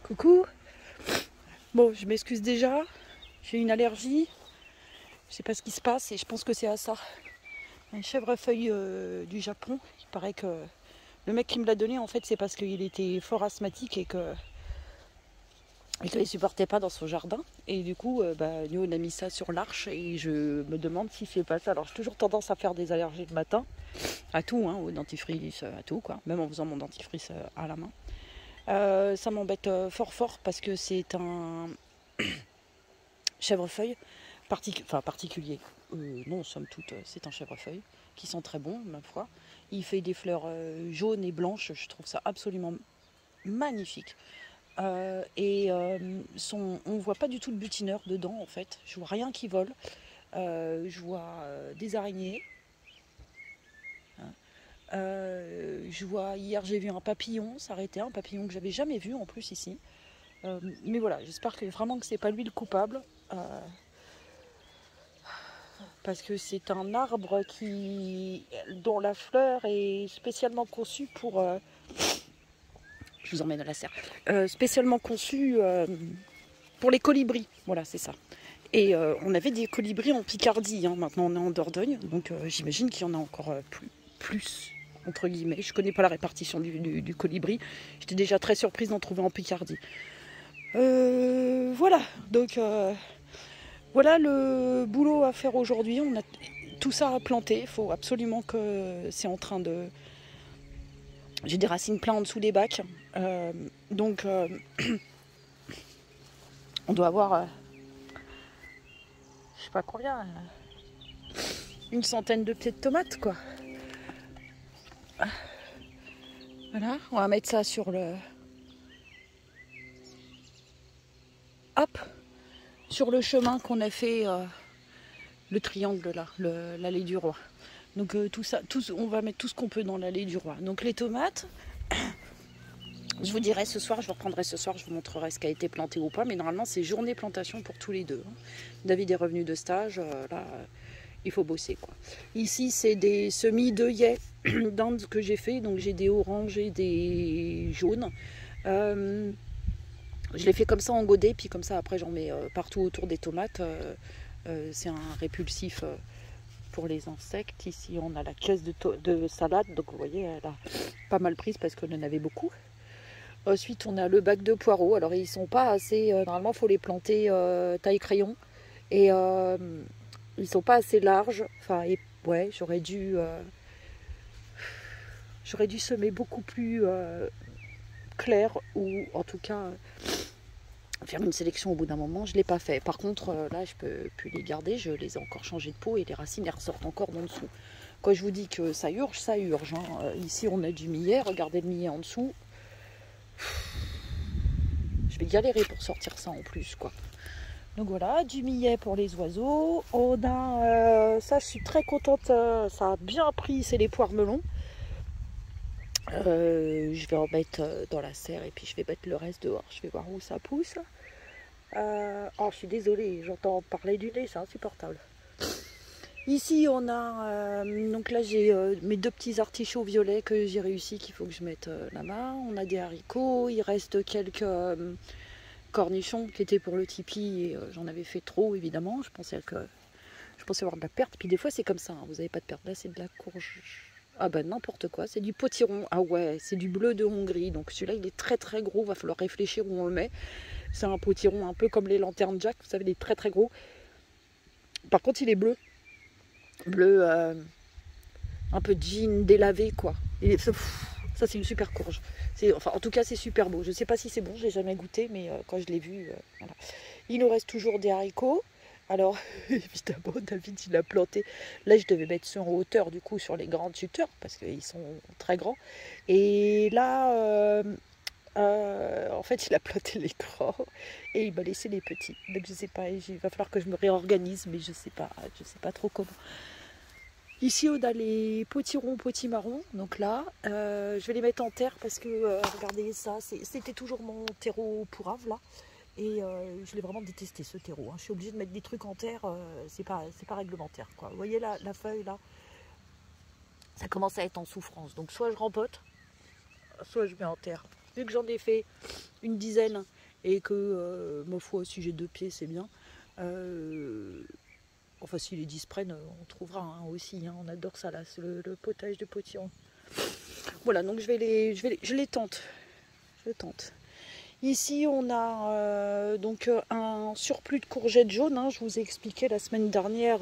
Coucou. Bon, je m'excuse déjà. J'ai une allergie. Je sais pas ce qui se passe et je pense que c'est à ça. Un chèvrefeuille du Japon. Il paraît que le mec qui me l'a donné, en fait, c'est parce qu'il était fort asthmatique et qu'il ne supportait pas dans son jardin. Et du coup, nous, on a mis ça sur l'arche et je me demande s'il fait pas ça. Alors, j'ai toujours tendance à faire des allergies le matin. À tout, hein, au dentifrice, à tout, quoi. Même en faisant mon dentifrice à la main. Ça m'embête fort parce que c'est un chèvrefeuille particulier. Non, somme toute, c'est un chèvrefeuille qui sent très bon, ma foi. Il fait des fleurs jaunes et blanches, je trouve ça absolument magnifique. On voit pas du tout le butineur dedans, en fait. Je vois rien qui vole. Je vois des araignées. Hier j'ai vu un papillon s'arrêter, un papillon que j'avais jamais vu en plus ici. Mais voilà, j'espère vraiment que c'est pas lui le coupable. Parce que c'est un arbre dont la fleur est spécialement conçue pour... je vous emmène à la serre. Spécialement conçue pour les colibris. Voilà, c'est ça. Et on avait des colibris en Picardie. Hein. Maintenant, on est en Dordogne. Donc, j'imagine qu'il y en a encore plus, entre guillemets. Je ne connais pas la répartition du colibri. J'étais déjà très surprise d'en trouver en Picardie. Voilà. Donc... voilà le boulot à faire aujourd'hui. On a tout ça à planter. Il faut absolument que c'est en train de... J'ai des racines plein en dessous des bacs. Donc, on doit avoir... je sais pas combien. Une centaine de pieds de tomates, quoi. Voilà. On va mettre ça sur le... Hop, sur le chemin qu'on a fait, le triangle là, l'allée du roi. Donc tout ça, on va mettre tout ce qu'on peut dans l'allée du roi. Donc les tomates, je vous dirai ce soir, je vous reprendrai ce soir, je vous montrerai ce qui a été planté ou pas. Mais normalement c'est journée plantation pour tous les deux. David est revenu de stage, là il faut bosser quoi. Ici c'est des semis d'œillets d'Inde que j'ai fait, donc j'ai des oranges et des jaunes. Je l'ai fait comme ça en godet, puis comme ça après j'en mets partout autour des tomates. C'est un répulsif pour les insectes. Ici on a la caisse de salade, donc vous voyez elle a pas mal prise parce qu'on en avait beaucoup. Ensuite on a le bac de poireaux. Alors ils sont pas assez, normalement il faut les planter taille crayon. Et ils sont pas assez larges. Enfin ouais, j'aurais dû semer beaucoup plus clair, ou en tout cas faire une sélection au bout d'un moment. Je ne l'ai pas fait. Par contre, là, je peux plus les garder. Je les ai encore changés de peau et les racines, elles ressortent encore d'en dessous. Quand je vous dis que ça urge, ça urge. Hein. Ici, on a du millet. Regardez le millet en dessous. Je vais galérer pour sortir ça en plus, quoi. Donc voilà, du millet pour les oiseaux. On a... ça, je suis très contente. Ça a bien pris. C'est les poires melons. Je vais en mettre dans la serre et puis je vais mettre le reste dehors. Je vais voir où ça pousse. Oh, je suis désolée, j'entends parler du nez, c'est insupportable. Ici, on a... donc là, j'ai mes deux petits artichauts violets que j'ai réussi, qu'il faut que je mette là-bas. On a des haricots, il reste quelques cornichons qui étaient pour le tipi. Et j'en avais fait trop, évidemment. Je pensais avoir de la perte. Puis des fois, c'est comme ça, hein. Vous n'avez pas de perte. Là, c'est de la courge... Ah bah n'importe quoi, c'est du potiron. Ah ouais, c'est du bleu de Hongrie. Donc celui-là, il est très très gros. Va falloir réfléchir où on le met. C'est un potiron un peu comme les lanternes Jack. Vous savez, il est très très gros. Par contre, il est bleu. Bleu, un peu jean délavé, quoi. Ça, c'est une super courge. Enfin, en tout cas, c'est super beau. Je ne sais pas si c'est bon, je n'ai jamais goûté, mais quand je l'ai vu, voilà. Il nous reste toujours des haricots. Alors, évidemment, David, il a planté. Là, je devais mettre ceux en hauteur, du coup, sur les grands tuteurs, parce qu'ils sont très grands. Et là, en fait, il a planté les grands et il m'a laissé les petits. Donc, je sais pas, il va falloir que je me réorganise, mais je sais pas trop comment. Ici, on a les potirons, potimarrons. Donc là, je vais les mettre en terre parce que, regardez ça, c'était toujours mon terreau pourrave, là. Et je l'ai vraiment détesté, ce terreau. Hein. Je suis obligée de mettre des trucs en terre, c'est pas réglementaire, quoi. Vous voyez la feuille, là, ça commence à être en souffrance. Donc soit je rempote, soit je mets en terre. Vu que j'en ai fait une dizaine, et que, ma foi, si j'ai 2 pieds, c'est bien. Enfin, si les 10 prennent, on trouvera hein, aussi. Hein, on adore ça là, c'est le potage de potiron. Voilà, donc je les tente. Je tente. Ici, on a donc un surplus de courgettes jaunes. Hein, je vous ai expliqué la semaine dernière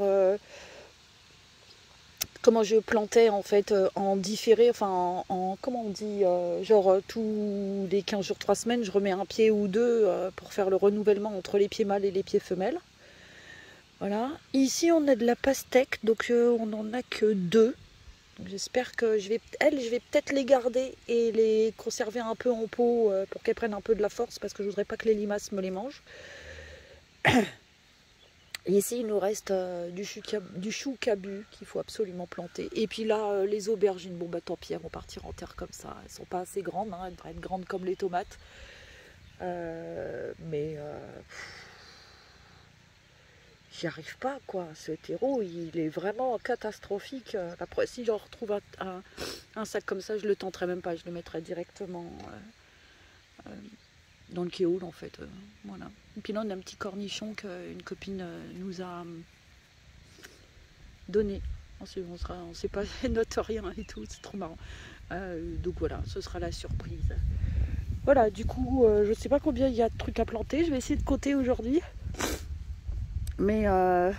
comment je plantais en fait en différé, enfin comment on dit, genre tous les 15 jours, 3 semaines, je remets un pied ou deux pour faire le renouvellement entre les pieds mâles et les pieds femelles. Voilà. Ici, on a de la pastèque, donc on n'en a que 2. J'espère que je vais peut-être les garder et les conserver un peu en pot pour qu'elles prennent un peu de la force parce que je voudrais pas que les limaces me les mangent. Et ici, il nous reste du chou cabu qu'il faut absolument planter. Et puis là, les aubergines, bon bah tant pis, elles vont partir en terre comme ça. Elles sont pas assez grandes, hein, elles devraient être grandes comme les tomates. Mais j'y arrive pas quoi. Ce terreau, il est vraiment catastrophique. Après, si j'en retrouve un sac comme ça, je le tenterai même pas. Je le mettrai directement dans le kéoul en fait. Voilà. Et puis là, on a un petit cornichon qu'une copine nous a donné. On sait pas, note rien et tout, c'est trop marrant. Donc voilà, ce sera la surprise. Voilà, du coup, je sais pas combien il y a de trucs à planter. Je vais essayer de compter aujourd'hui. Mais il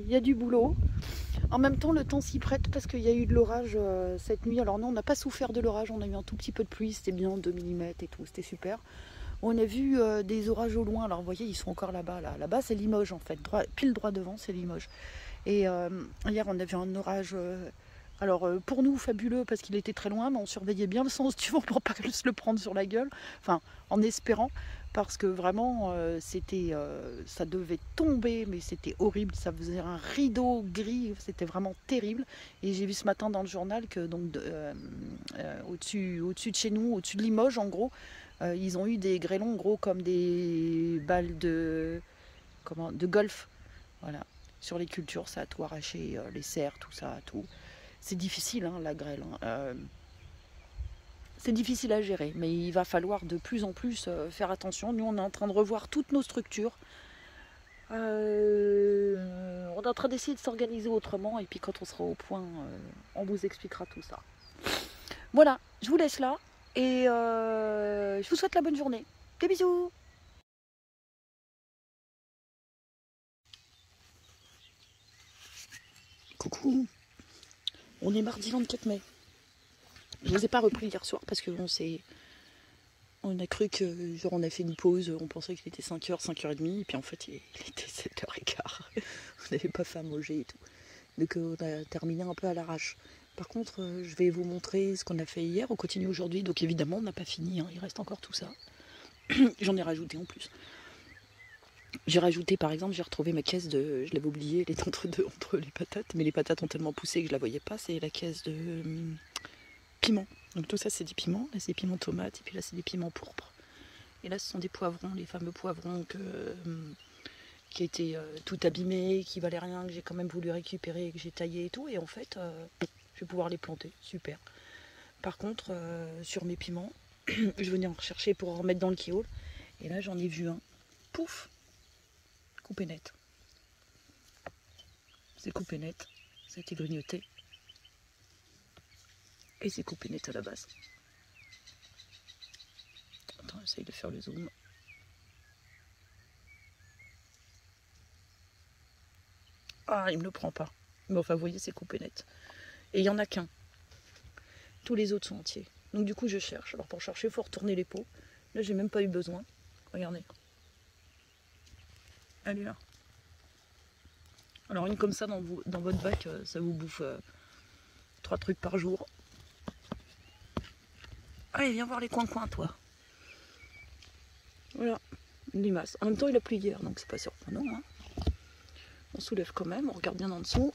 y a du boulot. En même temps, le temps s'y prête parce qu'il y a eu de l'orage cette nuit. Alors non, on n'a pas souffert de l'orage, on a eu un tout petit peu de pluie, c'était bien 2 mm et tout, c'était super. On a vu des orages au loin, alors vous voyez, ils sont encore là-bas. Là-bas, c'est Limoges en fait, pile droit devant, c'est Limoges. Et hier, on a vu un orage, alors pour nous, fabuleux parce qu'il était très loin, mais on surveillait bien le sens du vent pour pas se le prendre sur la gueule, enfin, en espérant. Parce que vraiment, ça devait tomber, mais c'était horrible. Ça faisait un rideau gris, c'était vraiment terrible. Et j'ai vu ce matin dans le journal que donc au-dessus de chez nous, au-dessus de Limoges, en gros, ils ont eu des grêlons gros comme des balles de golf. Voilà. Sur les cultures, ça a tout arraché, les serres, tout ça, tout. C'est difficile, hein, la grêle. Hein. C'est difficile à gérer, mais il va falloir de plus en plus faire attention. Nous, on est en train de revoir toutes nos structures. On est en train d'essayer de s'organiser autrement. Et puis quand on sera au point, on vous expliquera tout ça. Voilà, je vous laisse là. Et je vous souhaite la bonne journée. Des bisous. Coucou. On est mardi 24 mai. Je ne vous ai pas repris hier soir parce que on a cru que genre on a fait une pause, on pensait qu'il était 5h, 5h30, et puis en fait il était 7h15. On n'avait pas fait à manger et tout. Donc on a terminé un peu à l'arrache. Par contre, je vais vous montrer ce qu'on a fait hier, on continue aujourd'hui, donc évidemment on n'a pas fini, hein, il reste encore tout ça. J'en ai rajouté en plus. J'ai rajouté par exemple, j'ai retrouvé ma caisse de. Je l'avais oublié, elle est entre les patates, mais les patates ont tellement poussé que je la voyais pas, c'est la caisse de piment. Donc tout ça c'est des piments, là c'est des piments tomates, et puis là c'est des piments pourpres. Et là ce sont des poivrons, les fameux poivrons qui étaient tout abîmés, qui valaient rien, que j'ai quand même voulu récupérer, que j'ai taillé et tout. Et en fait, je vais pouvoir les planter, super. Par contre, sur mes piments, je venais en rechercher pour en remettre dans le kéoul. Et là j'en ai vu un, pouf, coupé net. C'est coupé net, ça a été grignoté. Et c'est coupé net à la base. Attends, j'essaye de faire le zoom. Ah, il me le prend pas. Mais enfin, vous voyez, c'est coupé net. Et il n'y en a qu'un. Tous les autres sont entiers. Donc du coup, je cherche. Alors pour chercher, il faut retourner les pots. Là, j'ai même pas eu besoin. Regardez. Elle est là. Alors une comme ça dans votre bac, ça vous bouffe 3 trucs par jour. Allez, viens voir les coins-coins, toi. Voilà, une limace. En même temps, il a plu hier, donc c'est pas surprenant. Hein. On soulève quand même, on regarde bien en dessous.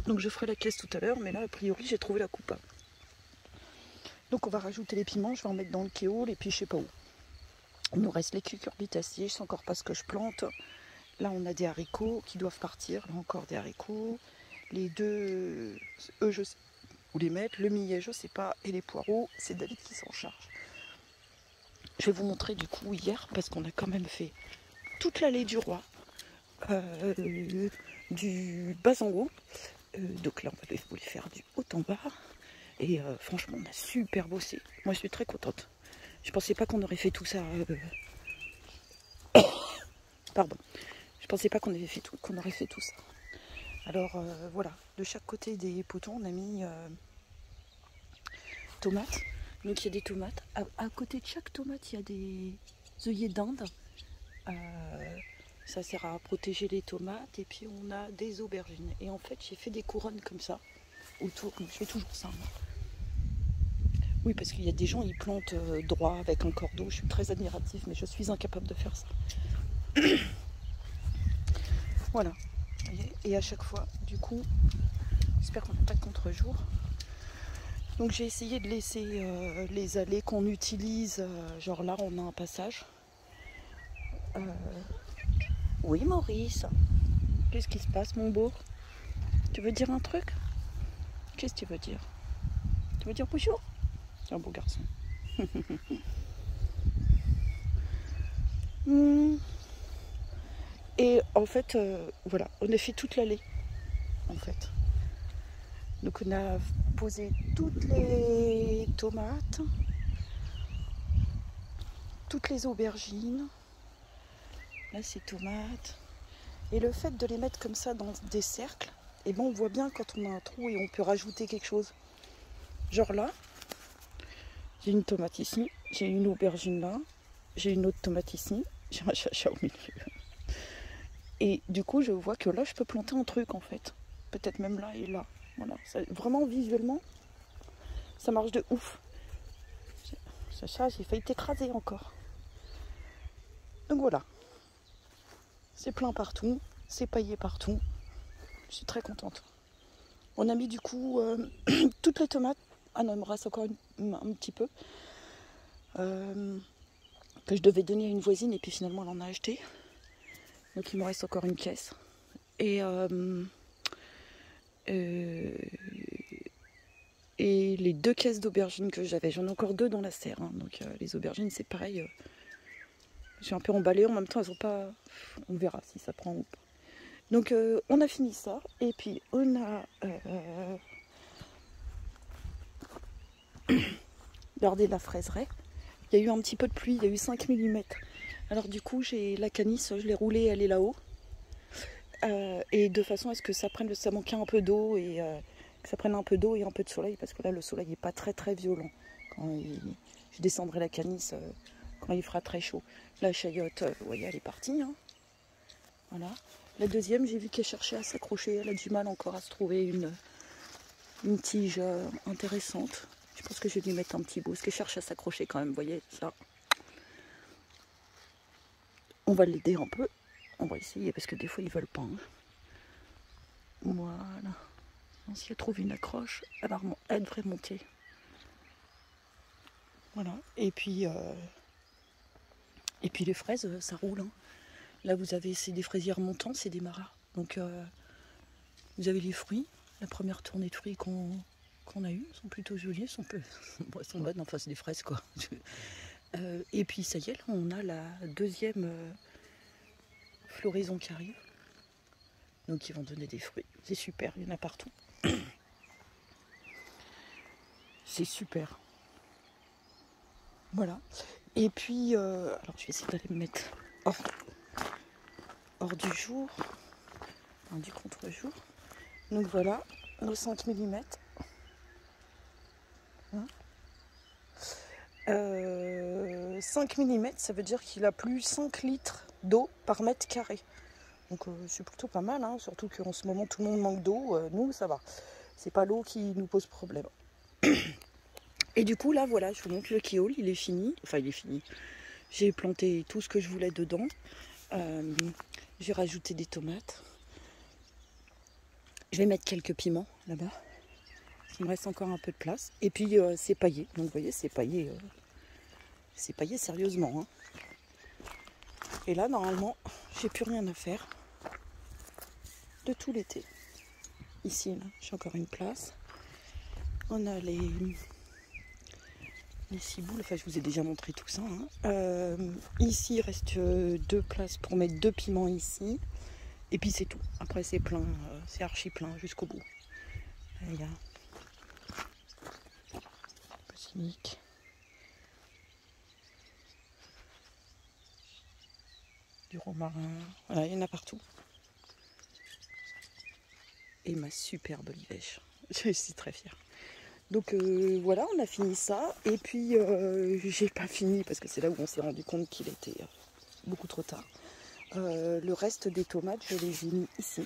Donc je ferai la caisse tout à l'heure, mais là, a priori, j'ai trouvé la coupe. Donc on va rajouter les piments, je vais en mettre dans le kéoul, et puis je sais pas où. Il nous reste les cucurbitacées, je sais encore pas ce que je plante. Là, on a des haricots qui doivent partir, là encore des haricots. Les deux, eux, je sais où les mettre. Le millet, je sais pas. Et les poireaux, c'est David qui s'en charge. Je vais vous montrer du coup hier, parce qu'on a quand même fait toute l'allée du roi, du bas en haut. Donc là, on va vous les faire du haut en bas. Et franchement, on a super bossé. Moi, je suis très contente. Je pensais pas qu'on aurait fait tout ça. Pardon. Je pensais pas qu'on aurait fait tout ça. Alors voilà, de chaque côté des potons, on a mis tomates. Donc il y a des tomates. À côté de chaque tomate, il y a des œillets d'Inde. Ça sert à protéger les tomates. Et puis on a des aubergines. Et en fait, j'ai fait des couronnes comme ça autour. Je fais toujours ça. Oui, parce qu'il y a des gens, ils plantent droit avec un cordeau. Je suis très admirative, mais je suis incapable de faire ça. Voilà. Et à chaque fois, du coup, j'espère qu'on n'a pas de contre-jour. Donc j'ai essayé de laisser les allées qu'on utilise. Genre là, on a un passage. Oui, Maurice. Qu'est-ce qui se passe, mon beau? Tu veux dire un truc? Qu'est-ce que tu veux dire? Tu veux dire bonjour? C'est un beau garçon. Et en fait, voilà, on a fait toute l'allée. En fait. Donc on a posé toutes les tomates, toutes les aubergines. Là, c'est tomates. Et le fait de les mettre comme ça dans des cercles, et ben on voit bien quand on a un trou et on peut rajouter quelque chose. Genre là, j'ai une tomate ici, j'ai une aubergine là, j'ai une autre tomate ici, j'ai un chacha au milieu. Et du coup, je vois que là, je peux planter un truc en fait. Peut-être même là et là. Voilà. Ça, vraiment, visuellement, ça marche de ouf. Chacha, j'ai failli t'écraser encore. Donc voilà. C'est plein partout, c'est paillé partout. Je suis très contente. On a mis du coup toutes les tomates. Ah non, il me reste encore un petit peu. Que je devais donner à une voisine et puis finalement elle en a acheté. Donc il me reste encore une caisse. Et les 2 caisses d'aubergines que j'avais. J'en ai encore 2 dans la serre. Hein. Donc les aubergines c'est pareil. J'ai un peu emballé. En même temps elles ont pas... On verra si ça prend ou pas. Donc on a fini ça. Et puis on a... gardé la fraiseraie. Il y a eu un petit peu de pluie. Il y a eu 5 mm. Alors du coup j'ai la canisse. Je l'ai roulée. Elle est là-haut. Et de façon à ce que ça manquait un peu d'eau et que ça prenne un peu d'eau et un peu de soleil parce que là le soleil n'est pas très très violent. Je descendrai la canisse quand il fera très chaud. La chayotte, vous voyez, elle est partie. Hein. Voilà. La deuxième, j'ai vu qu'elle cherchait à s'accrocher. Elle a du mal encore à se trouver une tige intéressante. Je pense que je vais lui mettre un petit bout parce qu'elle cherche à s'accrocher quand même. Vous voyez ça. On va l'aider un peu. On va essayer parce que des fois ils veulent pas. Hein. Voilà. Si elle trouve une accroche, elle devrait monter. Voilà. Et puis les fraises, ça roule. Hein. Là vous avez, c'est des fraisières montantes, c'est des maras. Donc vous avez les fruits. La première tournée de fruits qu'on a eue sont plutôt jolies, sont bonnes. Enfin c'est des fraises quoi. Et puis ça y est, là on a la deuxième floraison qui arrive. Donc ils vont donner des fruits. C'est super, il y en a partout. C'est super. Voilà. Et puis, alors je vais essayer d'aller me mettre hors du jour, du contre-jour. Donc voilà, nos 5 mm. Hein 5 mm, ça veut dire qu'il a plus 5 litres d'eau par mètre carré. Donc c'est plutôt pas mal, hein, surtout qu'en ce moment tout le monde manque d'eau. Nous, ça va. C'est pas l'eau qui nous pose problème. Et du coup, là, voilà, je vous montre le keyhole, il est fini. Enfin, il est fini. J'ai planté tout ce que je voulais dedans. J'ai rajouté des tomates. Je vais mettre quelques piments là-bas. Il me reste encore un peu de place. Et puis, c'est paillé. Donc, vous voyez, c'est paillé. C'est paillé sérieusement. Hein. Et là, normalement, j'ai plus rien à faire de tout l'été. Ici, là, j'ai encore une place. On a les ciboules, enfin je vous ai déjà montré tout ça. Hein. Ici il reste 2 places pour mettre 2 piments ici. Et puis c'est tout. Après c'est plein, c'est archi plein jusqu'au bout. Il y a basilic. Du romarin. Voilà, il y en a partout. Et ma superbe livèche. Je suis très fière. Donc voilà, on a fini ça. Et puis j'ai pas fini parce que c'est là où on s'est rendu compte qu'il était beaucoup trop tard. Le reste des tomates, je les ai mis ici.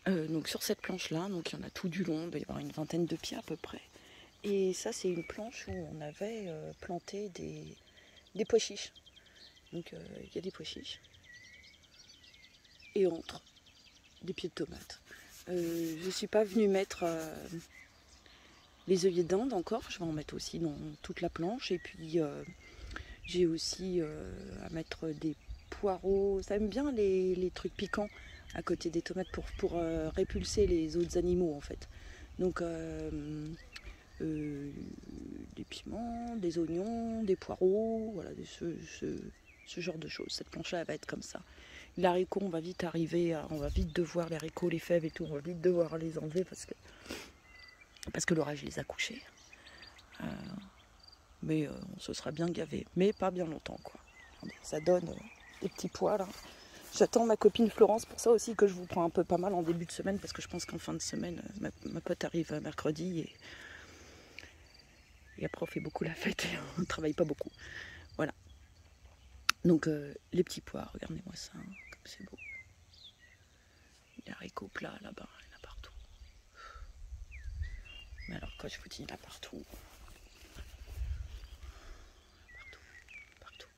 Donc sur cette planche-là, donc il y en a tout du long, il doit y avoir une vingtaine de pieds à peu près. Et ça, c'est une planche où on avait planté des pois chiches. Donc il y a des pois chiches. Et entre des pieds de tomates. Je ne suis pas venue mettre les œillets d'Inde encore, je vais en mettre aussi dans toute la planche. Et puis j'ai aussi à mettre des poireaux. Ça aime bien les trucs piquants à côté des tomates pour répulser les autres animaux en fait. Donc des piments, des oignons, des poireaux, voilà, ce genre de choses. Cette planche-là va être comme ça. Les haricots, on va vite arriver, on va vite devoir, les haricots, les fèves et tout, on va vite devoir les enlever parce que l'orage les a couchés. Mais on se sera bien gavé, mais pas bien longtemps quoi. Ça donne des petits pois là. J'attends ma copine Florence pour ça aussi que je vous prends un peu pas mal en début de semaine parce que je pense qu'en fin de semaine, ma pote arrive mercredi et après on fait beaucoup la fête et on ne travaille pas beaucoup. Voilà. Donc les petits pois, regardez-moi ça, hein, comme c'est beau. Les haricots plats là-bas, il y en a partout. Mais alors quand je vous dis il y en a partout, partout, partout,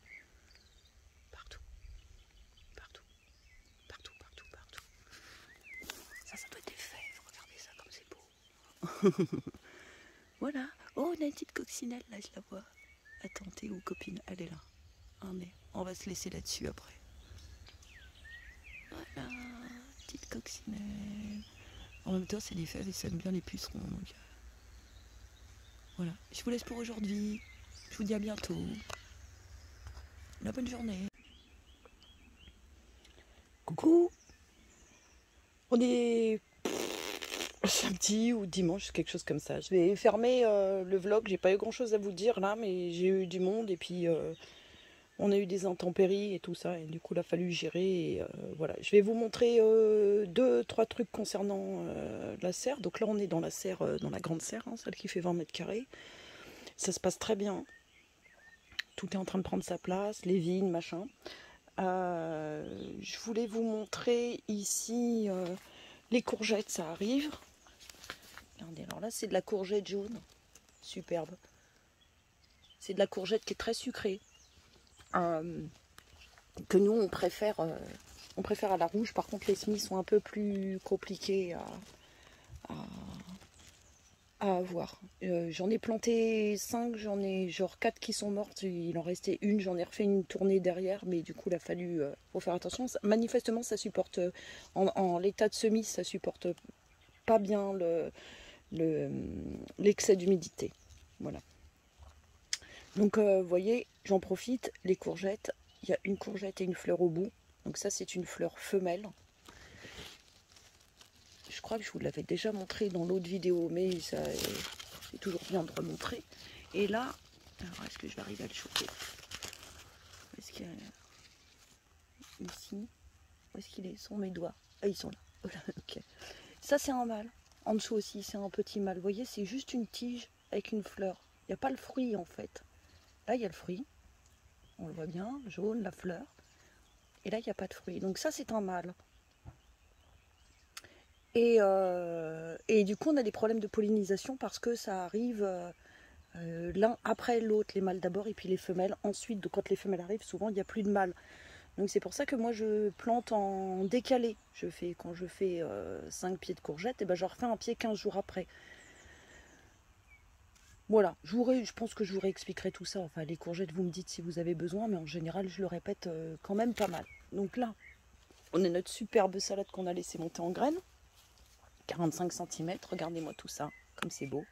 partout, partout, partout, partout. Ça doit être des fèves, regardez ça comme c'est beau. Voilà. Oh, on a une petite coccinelle là, je la vois. Attends, t'es où copine? Elle est là. On va se laisser là-dessus après. Voilà, petite coccinelle. En même temps, c'est des fèves et ça aime bien les pucerons. Donc voilà, je vous laisse pour aujourd'hui. Je vous dis à bientôt. La bonne journée. Coucou. On est samedi ou dimanche, quelque chose comme ça. Je vais fermer le vlog. J'ai pas eu grand chose à vous dire là, mais j'ai eu du monde et puis on a eu des intempéries et tout ça. Et du coup, il a fallu gérer. Et, voilà, je vais vous montrer 2-3 trucs concernant la serre. Donc là, on est dans la serre, dans la grande serre, hein, celle qui fait 20 mètres carrés. Ça se passe très bien. Tout est en train de prendre sa place, les vignes, machin. Je voulais vous montrer ici les courgettes, ça arrive. Regardez, alors là c'est de la courgette jaune, superbe. C'est de la courgette qui est très sucrée, que nous on préfère à la rouge. Par contre les semis sont un peu plus compliqués à avoir. J'en ai planté 5, j'en ai genre 4 qui sont mortes, il en restait une, j'en ai refait une tournée derrière, mais du coup il a fallu faut faire attention. Manifestement ça supporte, en l'état de semis, ça supporte pas bien l'excès d'humidité. Voilà. Donc vous voyez, j'en profite, les courgettes, il y a une courgette et une fleur au bout, donc ça c'est une fleur femelle. Je crois que je vous l'avais déjà montré dans l'autre vidéo, mais ça c'est toujours bien de remontrer. Et là, alors est-ce que je vais arriver à le choper? Est-ce qu'il y a ici? Où est-ce qu'il sont mes doigts? Ah, ils sont là. Voilà, ok. Ça c'est un mâle. En dessous aussi c'est un petit mâle. Vous voyez, c'est juste une tige avec une fleur. Il n'y a pas le fruit en fait. Là il y a le fruit. On le voit bien, jaune, la fleur. Et là il n'y a pas de fruit. Donc ça c'est un mâle. Et du coup, on a des problèmes de pollinisation parce que ça arrive l'un après l'autre, les mâles d'abord et puis les femelles ensuite. Donc quand les femelles arrivent, souvent il n'y a plus de mâles. Donc c'est pour ça que moi je plante en décalé. Quand je fais 5 pieds de courgettes, et ben je refais un pied 15 jours après. Voilà, je pense que je vous réexpliquerai tout ça. Enfin, les courgettes, vous me dites si vous avez besoin, mais en général, je le répète quand même pas mal. Donc là, on a notre superbe salade qu'on a laissé monter en graines. 45 cm. Regardez-moi tout ça, comme c'est beau.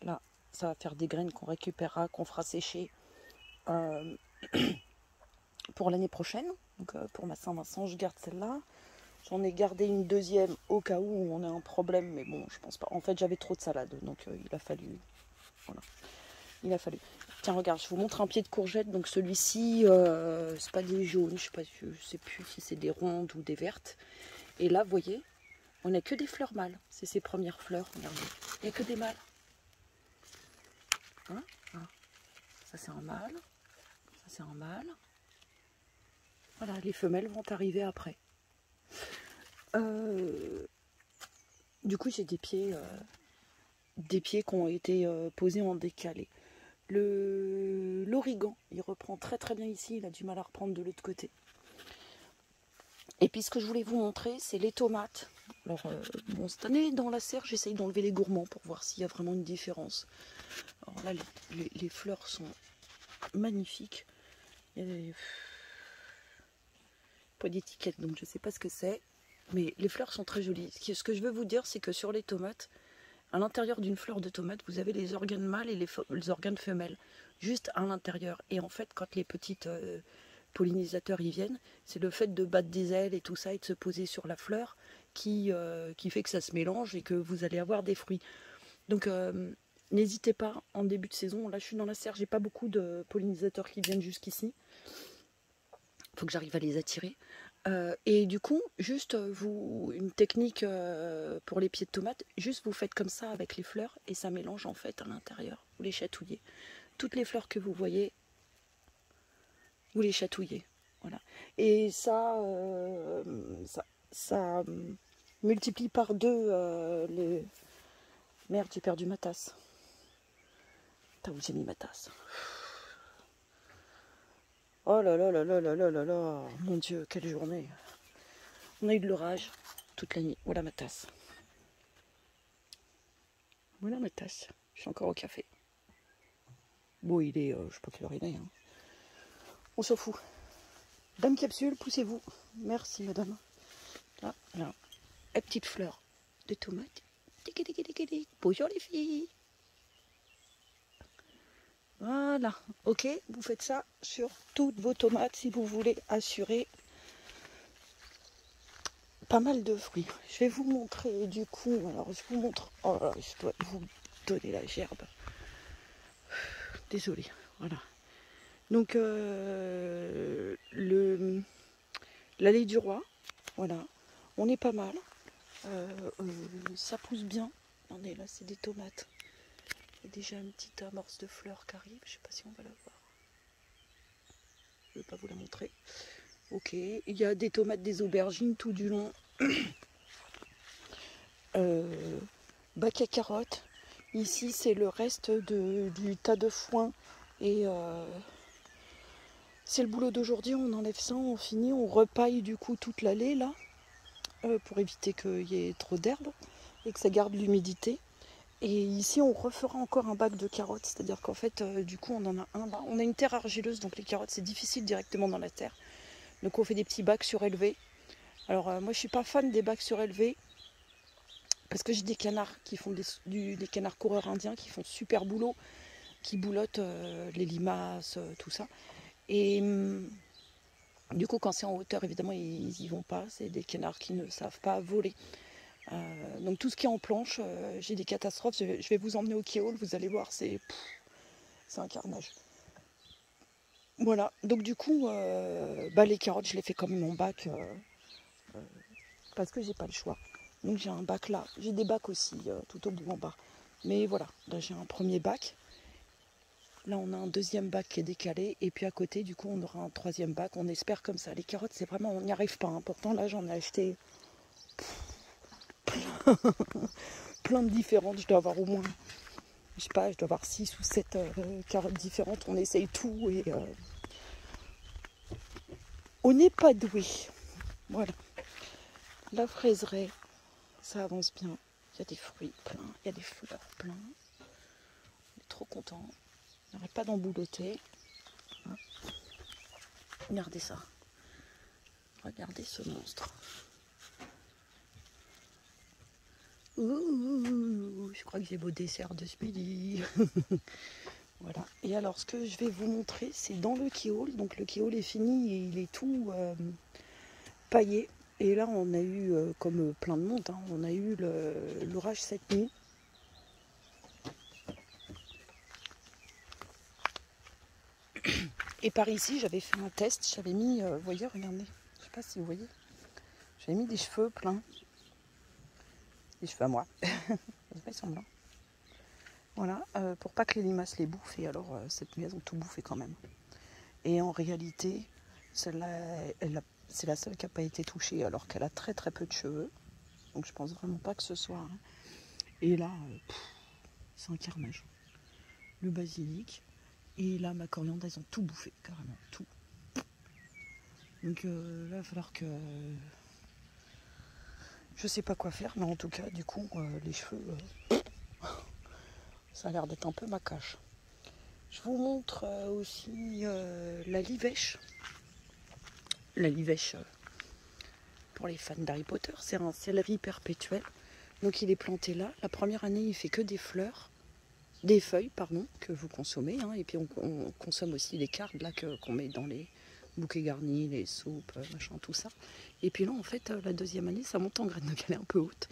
Là, ça va faire des graines qu'on récupérera, qu'on fera sécher pour l'année prochaine. Donc pour ma Saint-Vincent, je garde celle-là. J'en ai gardé une deuxième au cas où on a un problème, mais bon, je pense pas. En fait, j'avais trop de salade, donc il a fallu. Voilà. Il a fallu. Tiens, regarde, je vous montre un pied de courgette. Donc celui-ci, c'est pas des jaunes, je sais plus si c'est des rondes ou des vertes. Et là, vous voyez, on n'a que des fleurs mâles. C'est ses premières fleurs. Regardez, il n'y a que des mâles. Hein, hein. Ça c'est un mâle. Ça c'est un mâle. Voilà, les femelles vont arriver après. Du coup, j'ai des pieds qui ont été posés en décalé. L'origan, il reprend très très bien ici, il a du mal à reprendre de l'autre côté. Et puis ce que je voulais vous montrer, c'est les tomates. Alors, bon, cette année, dans la serre, j'essaye d'enlever les gourmands pour voir s'il y a vraiment une différence. Alors là, les fleurs sont magnifiques. Il y a pas d'étiquette, donc je ne sais pas ce que c'est. Mais les fleurs sont très jolies. Ce que je veux vous dire, c'est que sur les tomates, à l'intérieur d'une fleur de tomate, vous avez les organes mâles et les organes femelles, juste à l'intérieur. Et en fait, quand les petites pollinisateurs y viennent, c'est le fait de battre des ailes et tout ça et de se poser sur la fleur qui fait que ça se mélange et que vous allez avoir des fruits. Donc n'hésitez pas en début de saison. Là, je suis dans la serre, j'ai pas beaucoup de pollinisateurs qui viennent jusqu'ici. Il faut que j'arrive à les attirer. Et du coup, juste une technique pour les pieds de tomates, juste vous faites comme ça avec les fleurs et ça mélange en fait à l'intérieur. Vous les chatouillez. Toutes les fleurs que vous voyez, vous les chatouillez. Voilà. Et ça multiplie par 2 les... Merde, j'ai perdu ma tasse. Putain, où j'ai mis ma tasse? Oh là là là là là là là là. Mon Dieu, quelle journée. On a eu de l'orage toute la nuit. Voilà ma tasse. Voilà ma tasse. Je suis encore au café. Bon, il est, je sais pas quelle heure il est. Hein. On s'en fout. Dame capsule, poussez-vous. Merci madame. Là, là. La petite fleur de tomate. Bonjour les filles. Voilà. Ok, vous faites ça sur toutes vos tomates si vous voulez assurer pas mal de fruits. Je vais vous montrer du coup. Alors je vous montre. Oh là, je dois vous donner la gerbe. Désolée. Voilà. Donc l'allée du roi. Voilà. On est pas mal. Ça pousse bien. Attendez, là c'est des tomates. Il y a déjà une petite amorce de fleurs qui arrive. Je sais pas si on va la voir. Je ne vais pas vous la montrer. Ok. Il y a des tomates, des aubergines tout du long. Bac à carottes. Ici c'est le reste du tas de foin. Et c'est le boulot d'aujourd'hui. On enlève ça, on finit, on repaille du coup toute l'allée là. Pour éviter qu'il y ait trop d'herbe et que ça garde l'humidité. Et ici on refera encore un bac de carottes, c'est-à-dire qu'en fait du coup on en a un. On a une terre argileuse, donc les carottes c'est difficile directement dans la terre. Donc on fait des petits bacs surélevés. Alors moi je suis pas fan des bacs surélevés parce que j'ai des canards qui font des canards coureurs indiens qui font super boulot, qui boulottent les limaces, tout ça. Et du coup quand c'est en hauteur évidemment ils y vont pas, c'est des canards qui ne savent pas voler. Donc tout ce qui est en planche, j'ai des catastrophes. Je vais vous emmener au Kéol, vous allez voir, c'est un carnage. Voilà, donc du coup, les carottes, je les fais comme mon bac parce que j'ai pas le choix. Donc j'ai un bac là, j'ai des bacs aussi tout au bout en bas. Mais voilà, là j'ai un premier bac. Là on a un deuxième bac qui est décalé et puis à côté du coup on aura un troisième bac. On espère comme ça. Les carottes c'est vraiment, on n'y arrive pas. Hein. Pourtant là j'en ai acheté plein de différentes. Je dois avoir au moins, je sais pas, je dois avoir 6 ou 7 carottes différentes. On essaye tout et on n'est pas doué. Voilà. La fraiseraie, ça avance bien. Il y a des fruits pleins, il y a des fleurs pleins. On est trop content. On n'arrête pas d'emboulotter. Regardez ça. Regardez ce monstre. Ouh, je crois que j'ai beau dessert de ce midi. Voilà. Et alors, ce que je vais vous montrer, c'est dans le keyhole. Donc, le keyhole est fini et il est tout paillé. Et là, on a eu, comme plein de monde, hein, on a eu l'orage cette nuit. Et par ici, j'avais fait un test. J'avais mis, vous voyez, regardez, je sais pas si vous voyez, j'avais mis des cheveux pleins. Des cheveux à moi. Ils sont blancs. Voilà, pour pas que les limaces les bouffent. Et alors, cette nuit, elles ont tout bouffé quand même. Et en réalité, celle-là, c'est la seule qui n'a pas été touchée, alors qu'elle a très très peu de cheveux. Donc je pense vraiment pas que ce soit. Hein. Et là, c'est un carnage. Le basilic et là, ma coriandre, elles ont tout bouffé, carrément, tout. Donc là, il va falloir que... Je sais pas quoi faire, mais en tout cas, du coup, les cheveux, ça a l'air d'être un peu ma cache. Je vous montre aussi la livèche. La livèche, pour les fans d'Harry Potter, c'est un céleri perpétuel. Donc il est planté là. La première année, il fait que des fleurs, des feuilles, pardon, que vous consommez. Hein. Et puis on consomme aussi les cardes là qu'on met dans les bouquets garnis, les soupes, machin, tout ça. Et puis là, en fait, la deuxième année, ça monte en graines. Donc elle est un peu haute.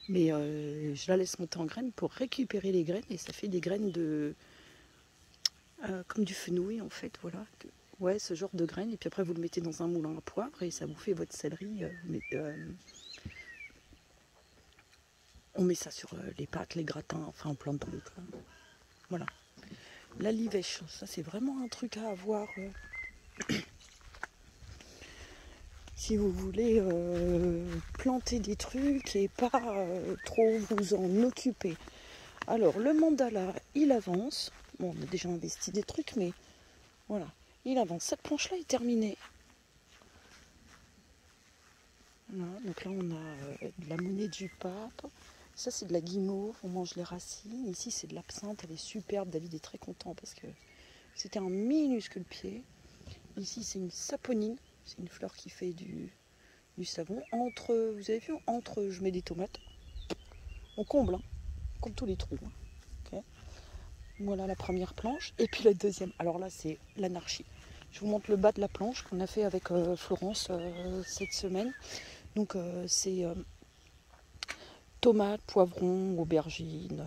Mais je la laisse monter en graines pour récupérer les graines. Et ça fait des graines de... comme du fenouil, en fait, voilà. Ouais, ce genre de graines. Et puis après, vous le mettez dans un moulin à poivre et ça vous fait votre céleri. On met ça sur les pâtes, les gratins, enfin plein de trucs. Là. Voilà. La livèche, ça c'est vraiment un truc à avoir si vous voulez planter des trucs et pas trop vous en occuper. Alors le mandala, il avance. Bon, on a déjà investi des trucs, mais voilà. Il avance. Cette planche-là est terminée. Voilà, donc là on a de la monnaie du pape. Ça c'est de la guimauve, on mange les racines. Ici c'est de l'absinthe, elle est superbe. David est très content parce que c'était un minuscule pied. Ici c'est une saponine, c'est une fleur qui fait du savon. Entre, vous avez vu, entre je mets des tomates. On comble, hein, comme tous les trous. Hein. Okay. Voilà la première planche. Et puis la deuxième, alors là c'est l'anarchie. Je vous montre le bas de la planche qu'on a fait avec Florence cette semaine. Donc c'est tomates, poivrons, aubergines.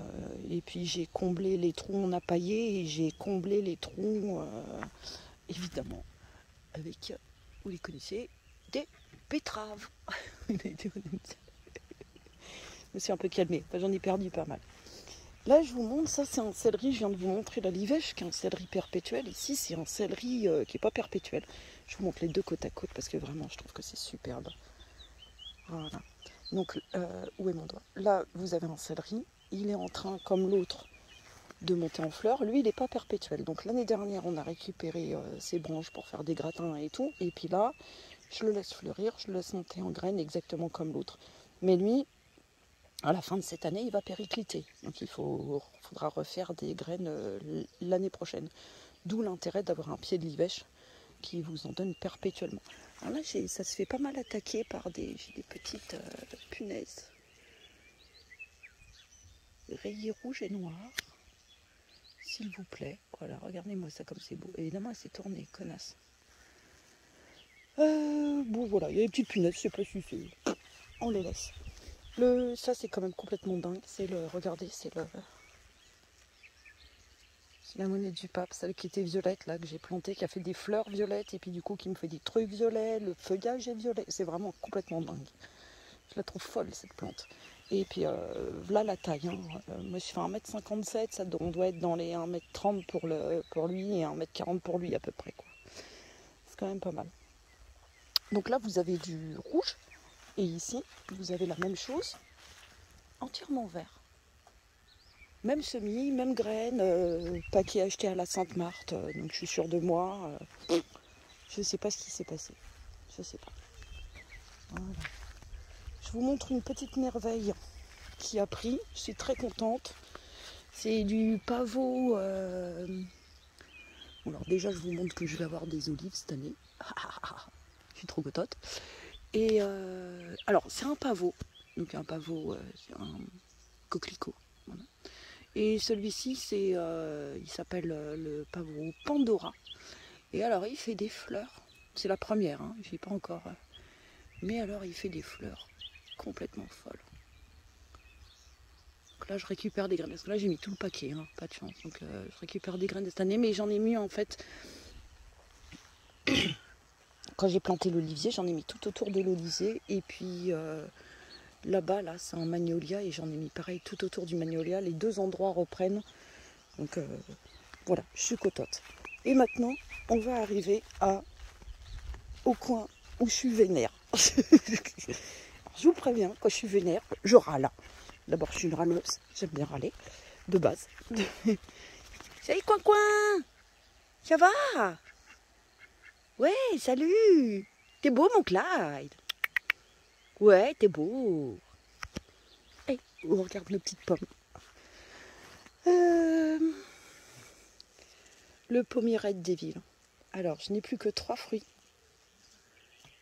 Et puis j'ai comblé les trous, on a paillé et j'ai comblé les trous, évidemment, avec, vous les connaissez, des betteraves. Je me suis un peu calmée, enfin, j'en ai perdu pas mal. Là je vous montre, ça c'est un céleri, je viens de vous montrer la livèche qui est un céleri perpétuel. Ici c'est un céleri qui n'est pas perpétuel. Je vous montre les deux côte à côte parce que vraiment je trouve que c'est superbe. Voilà. Donc, où est mon doigt? Là, vous avez un céleri. Il est en train, comme l'autre, de monter en fleurs. Lui, il n'est pas perpétuel. Donc, l'année dernière, on a récupéré ses branches pour faire des gratins et tout. Et puis là, je le laisse fleurir, je le laisse monter en graines exactement comme l'autre. Mais lui, à la fin de cette année, il va péricliter. Donc, il faudra refaire des graines l'année prochaine. D'où l'intérêt d'avoir un pied de livèche qui vous en donne perpétuellement. Alors là, ça se fait pas mal attaquer par des petites punaises. Rayés rouges et noirs, s'il vous plaît. Voilà, regardez-moi ça comme c'est beau. Évidemment, elle s'est tournée, connasse. Bon, voilà, il y a des petites punaises, je sais pas si c'est... On les laisse. Ça, c'est quand même complètement dingue. Regardez, c'est la monnaie du pape, celle qui était violette, là, que j'ai plantée, qui a fait des fleurs violettes, et puis du coup, qui me fait des trucs violets, le feuillage est violet. C'est vraiment complètement dingue. Je la trouve folle, cette plante. Et puis, là, la taille. Hein. Moi, je fais 1m57, on doit être dans les 1m30 pour lui, et 1m40 pour lui, à peu près, quoi. C'est quand même pas mal. Donc là, vous avez du rouge, et ici, vous avez la même chose, entièrement vert. Même semis, même graines, paquet acheté à la Sainte-Marthe, donc je suis sûre de moi. Je ne sais pas ce qui s'est passé. Je ne sais pas. Voilà. Je vous montre une petite merveille qui a pris. Je suis très contente. C'est du pavot. Alors déjà, je vous montre que je vais avoir des olives cette année. Je suis trop contente. Et alors, c'est un pavot. Donc un pavot, coquelicot. Voilà. Et celui-ci, c'est, il s'appelle le pavot Pandora. Et alors, il fait des fleurs. C'est la première, hein, je n'ai pas encore. Mais alors, il fait des fleurs complètement folles. Donc là, je récupère des graines. Parce que là, j'ai mis tout le paquet, hein, pas de chance. Donc, je récupère des graines de cette année. Mais j'en ai mis, en fait, quand j'ai planté l'olivier, j'en ai mis tout autour de l'olivier. Et puis, là-bas, là, c'est un magnolia. Et j'en ai mis pareil tout autour du magnolia. Les deux endroits reprennent. Donc, voilà, je suis contente. Et maintenant, on va arriver au coin où je suis vénère. Je vous préviens, quand je suis vénère, je râle. D'abord, je suis une râleuse, j'aime bien râler, de base. Salut, coin-coin. Ça va? Ouais, salut. T'es beau, mon Clyde. Ouais, t'es beau. Hey, on regarde nos petites pommes. Le pommier Red Devil. Alors, je n'ai plus que 3 fruits.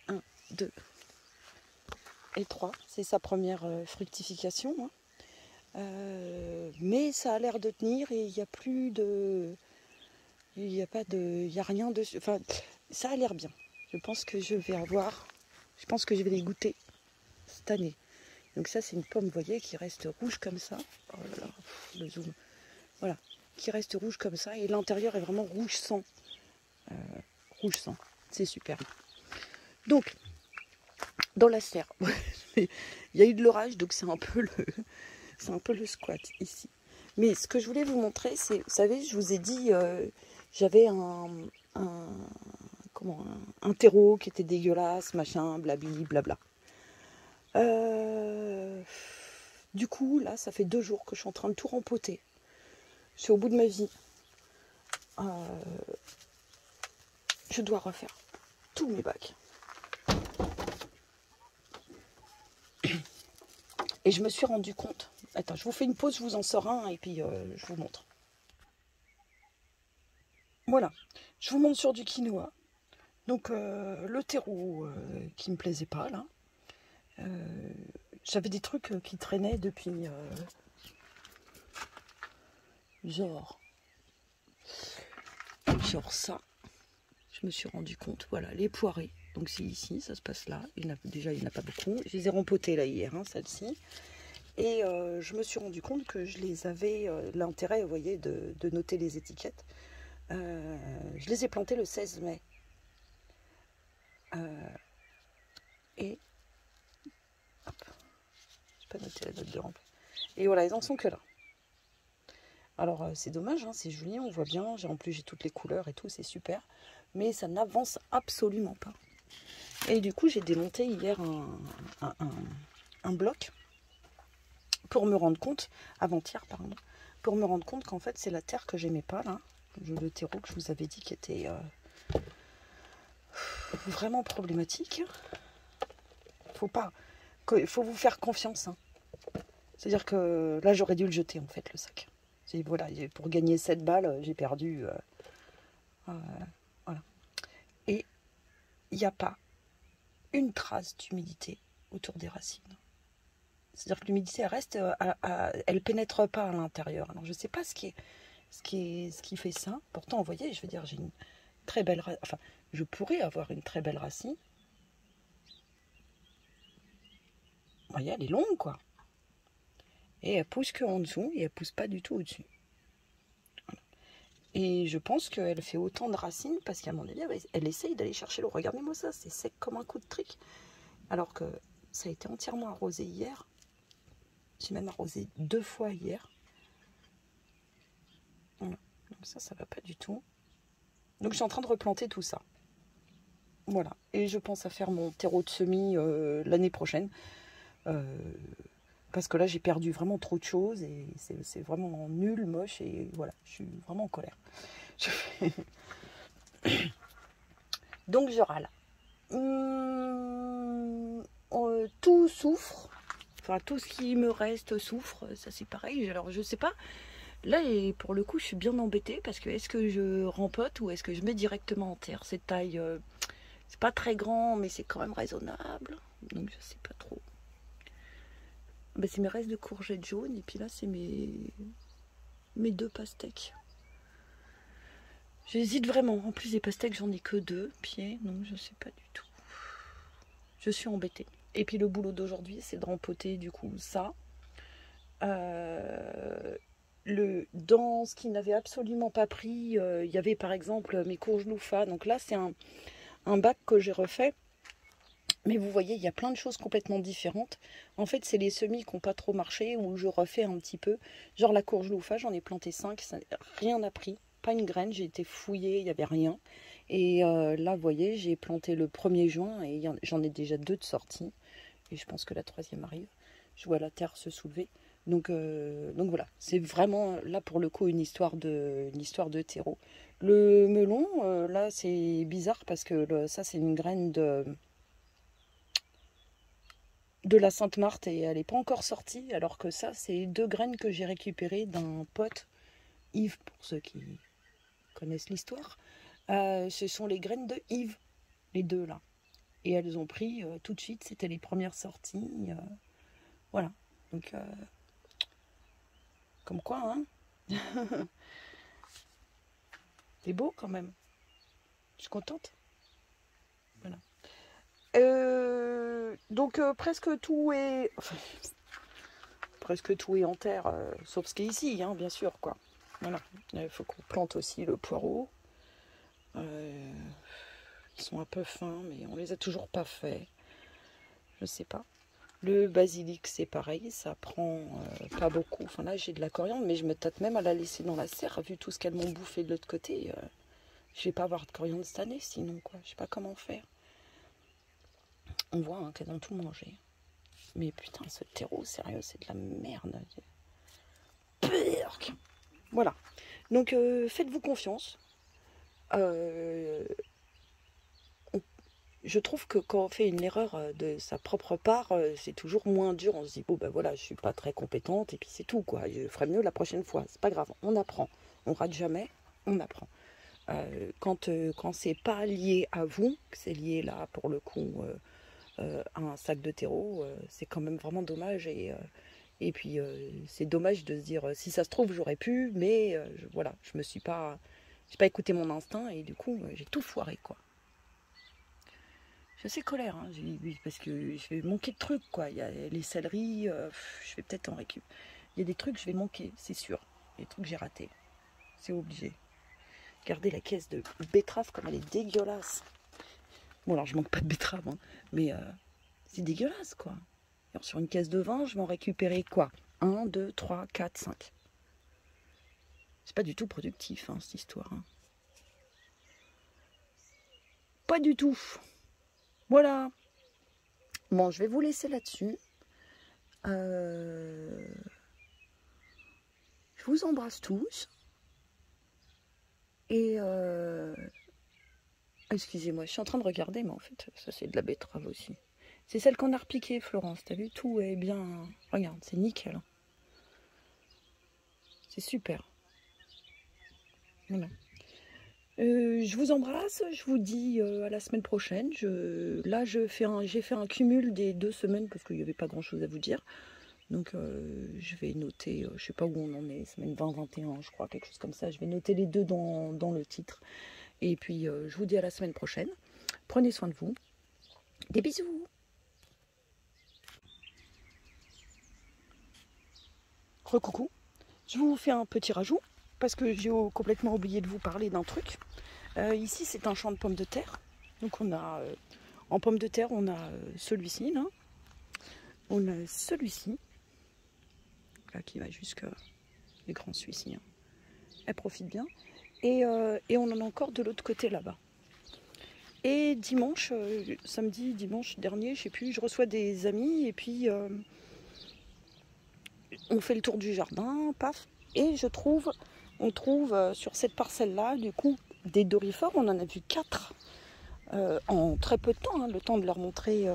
1, 2 et 3. C'est sa première fructification. Hein. Mais ça a l'air de tenir et il n'y a plus de... Il n'y a pas de... Il n'y a rien dessus. Enfin, ça a l'air bien. Je pense que je vais avoir... Je pense que je vais les goûter cette année. Donc ça, c'est une pomme, vous voyez, qui reste rouge comme ça. Oh là là, le zoom. Voilà. Qui reste rouge comme ça. Et l'intérieur est vraiment rouge sang. Rouge sang. C'est super. Donc, dans la serre, il y a eu de l'orage, donc c'est un peu le squat ici. Mais ce que je voulais vous montrer, c'est, vous savez, je vous ai dit, j'avais un terreau qui était dégueulasse, machin, blabli, blabla. Du coup, là, ça fait 2 jours que je suis en train de tout rempoter. Je suis au bout de ma vie. Je dois refaire tous mes bacs. Et je me suis rendu compte. Attends, je vous fais une pause, je vous en sors un et puis je vous montre. Voilà, je vous montre sur du quinoa. Donc le terreau qui me plaisait pas là. J'avais des trucs qui traînaient depuis genre ça. Je me suis rendu compte, voilà, les poirées. Donc c'est ici, ça se passe là. Déjà, il n'y en a pas beaucoup. Je les ai rempotées là hier, hein, celles-ci. Et je me suis rendu compte que je les avais, l'intérêt, vous voyez, de noter les étiquettes. Je les ai plantées le 16 mai. Et hop, j'ai pas noté la date de rampe. Et voilà, ils en sont que là. Alors c'est dommage, hein, c'est joli, on voit bien. En plus j'ai toutes les couleurs et tout, c'est super. Mais ça n'avance absolument pas. Et du coup j'ai démonté hier un bloc pour me rendre compte, avant-hier pardon, pour me rendre compte qu'en fait c'est la terre que j'aimais pas là. Le terreau que je vous avais dit qui était vraiment problématique. Faut vous faire confiance. Hein. C'est-à-dire que là j'aurais dû le jeter en fait le sac. Voilà, pour gagner 7 balles, j'ai perdu. Voilà. Et il n'y a pas une trace d'humidité autour des racines. C'est-à-dire que l'humidité elle reste, elle pénètre pas à l'intérieur. Alors je ne sais pas ce qui fait ça. Pourtant, vous voyez, je veux dire, j'ai une très belle racine. Enfin, je pourrais avoir une très belle racine. Vous voyez, elle est longue, quoi. Et elle pousse qu'en dessous, et elle pousse pas du tout au-dessus. Voilà. Et je pense qu'elle fait autant de racines parce qu'à mon avis, elle essaye d'aller chercher l'eau. Regardez-moi ça, c'est sec comme un coup de trick. Alors que ça a été entièrement arrosé hier. J'ai même arrosé 2 fois hier. Voilà. Donc ça va pas du tout. Donc je suis en train de replanter tout ça. Voilà. Et je pense à faire mon terreau de semis l'année prochaine. Parce que là, j'ai perdu vraiment trop de choses et c'est vraiment nul, moche et voilà, je suis vraiment en colère. Donc, je râle. Tout souffre. Enfin, tout ce qui me reste souffre. Ça, c'est pareil. Alors, je sais pas. Là, et pour le coup, je suis bien embêtée parce que est-ce que je rempote ou est-ce que je mets directement en terre? Cette taille, c'est pas très grand, mais c'est quand même raisonnable. Donc, je sais pas trop. Ben, c'est mes restes de courgettes jaunes. Et puis là, c'est mes 2 pastèques. J'hésite vraiment. En plus, les pastèques, j'en ai que 2 pieds. Donc, je sais pas du tout. Je suis embêtée. Et puis, le boulot d'aujourd'hui, c'est de rempoter, du coup, ça. Dans ce qui n'avait absolument pas pris, il y avait, par exemple, mes courges loufas. Donc là, c'est un bac que j'ai refait. Mais vous voyez, il y a plein de choses complètement différentes. En fait, c'est les semis qui n'ont pas trop marché, où je refais un petit peu. Genre la courge loufa, j'en ai planté 5, ça, rien n'a pris. Pas une graine, j'ai été fouillée, il n'y avait rien. Et là, vous voyez, j'ai planté le 1er juin et j'en ai déjà 2 de sortie. Et je pense que la 3e arrive. Je vois la terre se soulever. Donc voilà, c'est vraiment, là pour le coup, une histoire de terreau. Le melon, là, c'est bizarre parce que ça, c'est une graine de la Sainte-Marthe et elle n'est pas encore sortie, alors que ça, c'est 2 graines que j'ai récupérées d'un pote, Yves, pour ceux qui connaissent l'histoire. Ce sont les graines de Yves, les 2 là. Et elles ont pris tout de suite, c'était les premières sorties. Voilà, donc comme quoi, hein. C'est beau quand même. Je suis contente. Voilà. Donc presque tout est... Enfin, presque tout est en terre, sauf ce qui est ici, hein, bien sûr, quoi. Voilà. Il faut qu'on plante aussi le poireau. Ils sont un peu fins, mais on les a toujours pas faits. Je sais pas. Le basilic, c'est pareil, ça prend pas beaucoup. Enfin là, j'ai de la coriandre, mais je me tâte même à la laisser dans la serre, vu tout ce qu'elles m'ont bouffé de l'autre côté. Je vais pas avoir de coriandre cette année, sinon, quoi. Je sais pas comment faire. On voit hein, qu'elles ont tout mangé. Mais putain, ce terreau, sérieux, c'est de la merde. Voilà. Donc, faites-vous confiance. Je trouve que quand on fait une erreur de sa propre part, c'est toujours moins dur. On se dit, bon ben voilà, je suis pas très compétente et puis c'est tout, quoi. Je ferai mieux la prochaine fois. C'est pas grave, on apprend. On rate jamais, on apprend. Quand c'est pas lié à vous, que c'est lié là pour le coup à un sac de terreau, c'est quand même vraiment dommage. Et puis c'est dommage de se dire, si ça se trouve, j'aurais pu, mais voilà, je me suis pas... J'ai pas écouté mon instinct et du coup, j'ai tout foiré, quoi. Je suis assez colère, hein, parce que je vais manquer de trucs, quoi. Il y a les céleris, je vais peut-être en récup. Il y a des trucs que je vais manquer, c'est sûr. Des trucs que j'ai ratés. C'est obligé. Regardez la caisse de betterave comme elle est dégueulasse. Bon, alors je manque pas de betterave, hein, mais c'est dégueulasse, quoi. Alors, sur une caisse de vin, je vais en récupérer quoi? 1, 2, 3, 4, 5. C'est pas du tout productif, hein, cette histoire. Hein. Pas du tout. Voilà. Bon, je vais vous laisser là-dessus. Je vous embrasse tous. Et excusez-moi, je suis en train de regarder, mais en fait, ça c'est de la betterave aussi. C'est celle qu'on a repiquée, Florence. T'as vu, tout est bien... Regarde, c'est nickel. C'est super. Voilà. Je vous embrasse, je vous dis à la semaine prochaine. Là, j'ai fait un cumul des 2 semaines parce qu'il n'y avait pas grand-chose à vous dire. Donc, je vais noter, je sais pas où on en est, semaine 20-21, je crois, quelque chose comme ça. Je vais noter les 2 dans le titre. Et puis, je vous dis à la semaine prochaine. Prenez soin de vous. Des bisous. Recoucou. Je vous fais un petit rajout parce que j'ai complètement oublié de vous parler d'un truc. Ici, c'est un champ de pommes de terre. Donc, on a en pommes de terre, on a celui-ci là. On a celui-ci là qui va jusqu'à les grands celui-ci. Hein. Elle profite bien. Et on en a encore de l'autre côté là-bas. Et dimanche, dimanche dernier, je sais plus, je reçois des amis et puis on fait le tour du jardin, paf, et on trouve sur cette parcelle-là, du coup, des dorifores. On en a vu 4 en très peu de temps, hein, le temps de leur montrer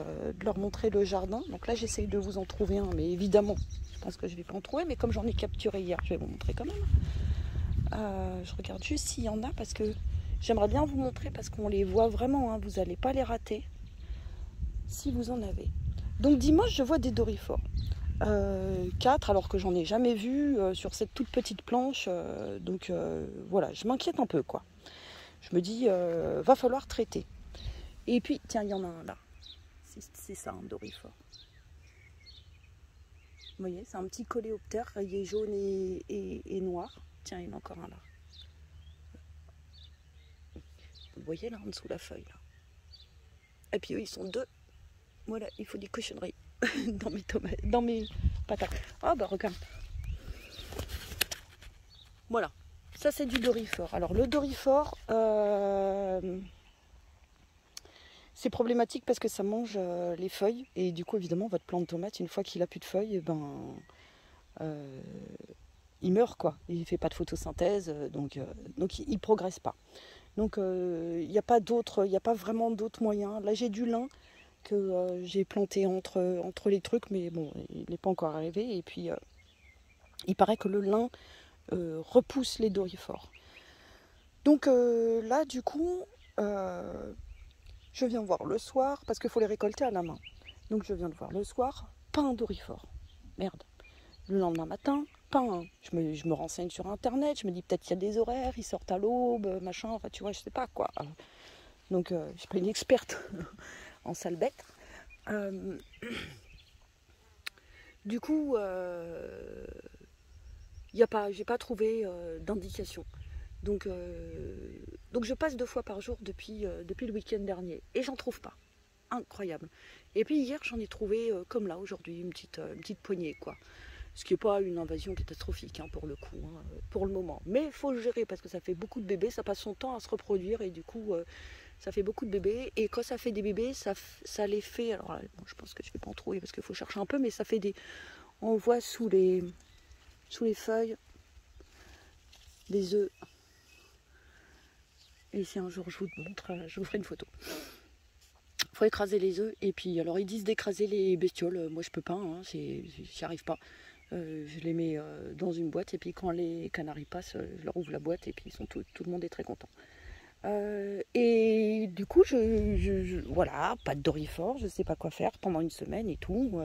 le jardin. Donc là, j'essaye de vous en trouver un, mais évidemment, je pense que je ne vais pas en trouver, mais comme j'en ai capturé hier, je vais vous montrer quand même. Je regarde juste s'il y en a, parce que j'aimerais bien vous montrer, parce qu'on les voit vraiment, hein, vous n'allez pas les rater, si vous en avez. Donc dimanche, je vois des dorifores. 4 alors que j'en ai jamais vu sur cette toute petite planche. Donc voilà, je m'inquiète un peu quoi. Je me dis, va falloir traiter. Et puis, tiens, il y en a un là. C'est ça, un doryphore. Vous voyez, c'est un petit coléoptère rayé jaune et noir. Tiens, il y en a encore un là. Vous voyez là, en dessous la feuille là. Et puis eux, ils sont deux. Voilà, il faut des cochonneries dans mes tomates, dans mes patates. Ah bah regarde. Voilà, ça c'est du doryphore. Alors le doryphore, c'est problématique parce que ça mange les feuilles. Et du coup, évidemment, votre plant de tomate, une fois qu'il a plus de feuilles, il meurt quoi. Il ne fait pas de photosynthèse, donc il ne progresse pas. Donc il n'y a pas vraiment d'autres moyens. Là j'ai du lin que j'ai planté entre les trucs, mais bon, il n'est pas encore arrivé. Et puis il paraît que le lin repousse les doryphores. Donc là du coup, je viens voir le soir, parce qu'il faut les récolter à la main. Donc je viens de voir le soir, pas un doryphore. Merde. Le lendemain matin, pas un. Je me renseigne sur internet, je me dis peut-être qu'il y a des horaires, ils sortent à l'aube, machin, enfin tu vois, je sais pas quoi. Donc je suis pas une experte en sale bête. Du coup, j'ai pas trouvé d'indication. Donc je passe 2 fois par jour depuis le week-end dernier et j'en trouve pas. Incroyable. Et puis hier j'en ai trouvé comme là aujourd'hui, une petite poignée quoi. Ce qui n'est pas une invasion catastrophique hein, pour le coup, hein, pour le moment. Mais il faut le gérer parce que ça fait beaucoup de bébés, ça passe son temps à se reproduire et du coup ça fait beaucoup de bébés. Et quand ça fait des bébés, ça les fait. Alors bon, je pense que je ne vais pas en trouver parce qu'il faut chercher un peu, mais ça fait des. On voit sous les feuilles des œufs. Et si un jour je vous montre, je vous ferai une photo. Il faut écraser les œufs et puis alors ils disent d'écraser les bestioles. Moi je peux pas, hein, j'y arrive pas. Je les mets dans une boîte et puis quand les canaris passent, je leur ouvre la boîte et puis tout le monde est très content. Et du coup, voilà, pas de doryphore, je sais pas quoi faire pendant une semaine et tout.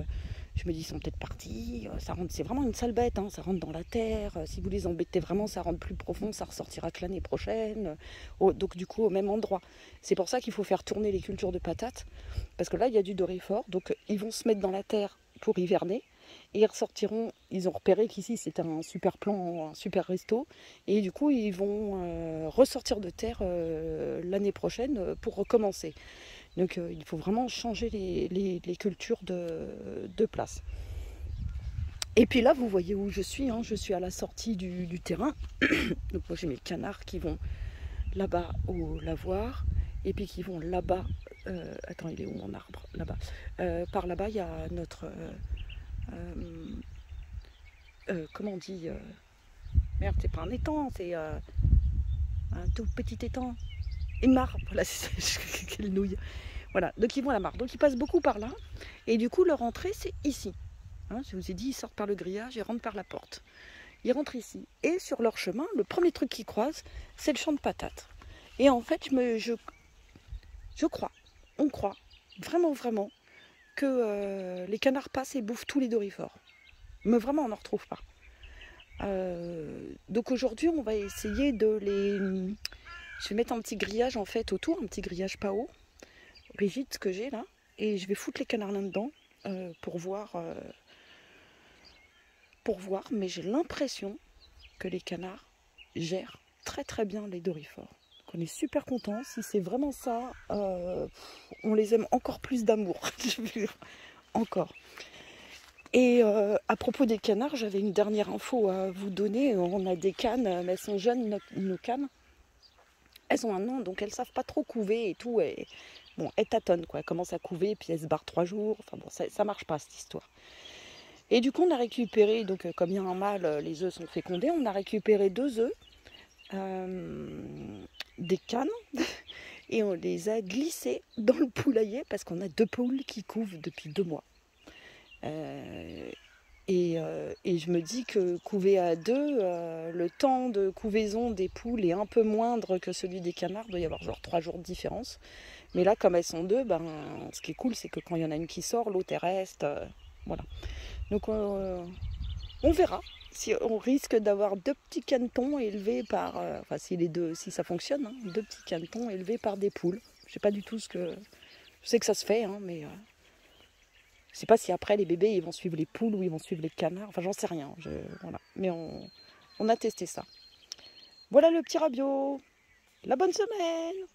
Je me dis, ils sont peut-être partis. C'est vraiment une sale bête, hein, ça rentre dans la terre. Si vous les embêtez vraiment, ça rentre plus profond, ça ressortira que l'année prochaine. Donc du coup, au même endroit. C'est pour ça qu'il faut faire tourner les cultures de patates, parce que là, il y a du doryphore, donc ils vont se mettre dans la terre pour hiverner. Et ils ressortiront, ils ont repéré qu'ici c'était un super plan, un super resto. Et du coup, ils vont ressortir de terre l'année prochaine pour recommencer. Donc il faut vraiment changer les cultures de place. Et puis là, vous voyez où je suis. Hein, je suis à la sortie du terrain. Donc moi, j'ai mes canards qui vont là-bas au lavoir. Et puis qui vont là-bas. Attends, il est où mon arbre? Là-bas. Par là-bas, il y a notre... comment on dit merde, c'est pas un étang, c'est un tout petit étang. Une mare, voilà, quelle nouille. Voilà, donc ils vont à la mare. Donc ils passent beaucoup par là. Et du coup, leur entrée, c'est ici. Hein, je vous ai dit, ils sortent par le grillage, ils rentrent par la porte. Ils rentrent ici. Et sur leur chemin, le premier truc qu'ils croisent, c'est le champ de patates. Et en fait, je crois, on croit, vraiment, vraiment, que les canards passent et bouffent tous les doryphores. Mais vraiment, on n'en retrouve pas. Donc aujourd'hui, on va essayer de les... Je vais mettre un petit grillage en fait autour, un petit grillage pas haut, rigide ce que j'ai là. Et je vais foutre les canards là-dedans pour voir. Mais j'ai l'impression que les canards gèrent très très bien les doryphores. Donc on est super contents. Si c'est vraiment ça, on les aime encore plus d'amour. Encore. Et à propos des canards, j'avais une dernière info à vous donner. On a des cannes, mais elles sont jeunes, nos cannes. Elles ont 1 an, donc elles ne savent pas trop couver et tout. Et, bon, elles tâtonnent, quoi. Elles commencent à couver, puis elles se barrent 3 jours. Enfin bon, ça ne marche pas, cette histoire. Et du coup, on a récupéré, donc comme il y a un mâle, les œufs sont fécondés. On a récupéré 2 œufs, des cannes, et on les a glissés dans le poulailler parce qu'on a 2 poules qui couvent depuis 2 mois. Et je me dis que couver à 2, le temps de couvaison des poules est un peu moindre que celui des canards. Il doit y avoir genre 3 jours de différence. Mais là, comme elles sont 2, ce qui est cool, c'est que quand il y en a une qui sort, l'autre elle reste. Voilà. Donc on verra si on risque d'avoir 2 petits canetons élevés par, enfin si ça fonctionne, hein, 2 petits canetons élevés par des poules. Je sais pas du tout ce que, je sais que ça se fait, hein, mais je sais pas si après les bébés ils vont suivre les poules ou ils vont suivre les canards. Enfin j'en sais rien. Voilà. Mais on a testé ça. Voilà le petit Rabiot. La bonne semaine.